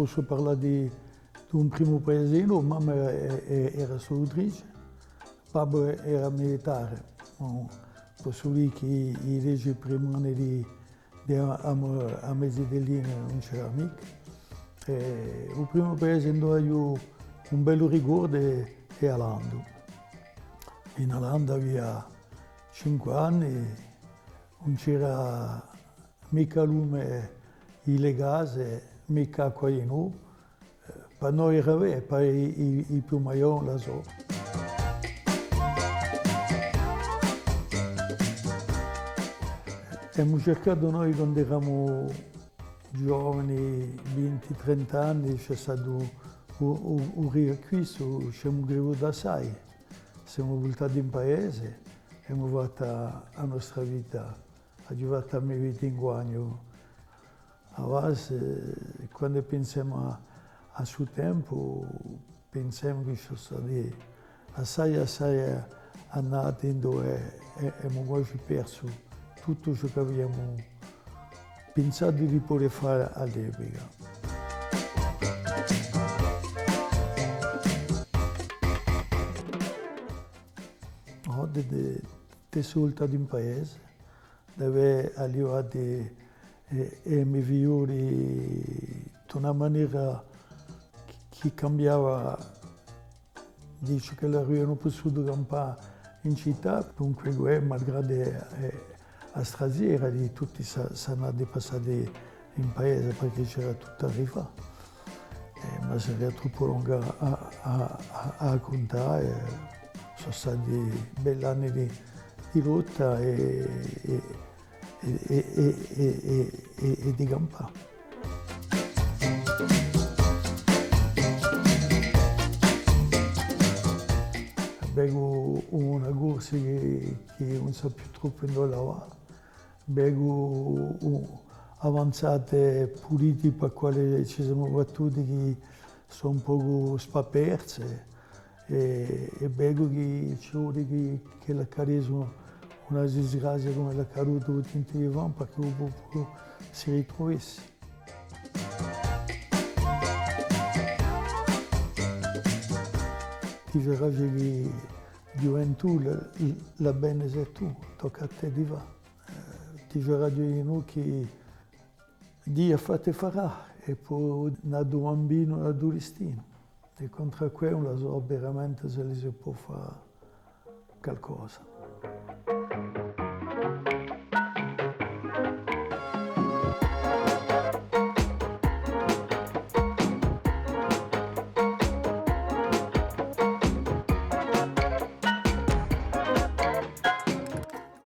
posso parlare di un primo paesino, mamma era solutrice, papà era militare. Posso dire che i 10 primi anni a mezzo di linea non c'era mica. Il primo paese dove ho un bel ricordo è Alando. In Alando aveva 5 anni, non c'era mica lume il gas, mica acqua in giù. Per noi era vero, per i più maggiori la so. Abbiamo cercato noi quando eravamo giovani, 20-30 anni, c'è stato un riacquisto, siamo cresciuti assai, siamo voltati in paese, abbiamo fatto la nostra vita, abbiamo fatto la mia vita in guadagno. A base, quando pensiamo a suo tempo, pensiamo che ci sono stati assai annati dove abbiamo quasi perso tutto ciò che abbiamo pensato di poter fare all'epoca. Ti sei voltato in paese, dove arrivati i miei figlioli di una maniera che cambiava, dice che l'avevano potuto campare in città, dunque malgrado a strasera di tutti sono andati passati in paese perché c'era tutto a rifare. Ma sarebbe troppo lunga a raccontare, sono stati belli anni di lotta e di campare. Abbiamo una corsa che non sa più troppo in lavare. Abbiamo avanzate politiche per quali ci siamo battuti che sono un po' spaperse e abbiamo che ci vuole che l'accadono una disgrazia come l'accaduto tutti i giorni perché il popolo si ritrovasse. Ti verrà che gioventù la bene sei tu, tocca a te di fare. Ti verrà di noi che Dio fate farà e poi da bambino da destino. E contro quello so veramente se si può fare qualcosa.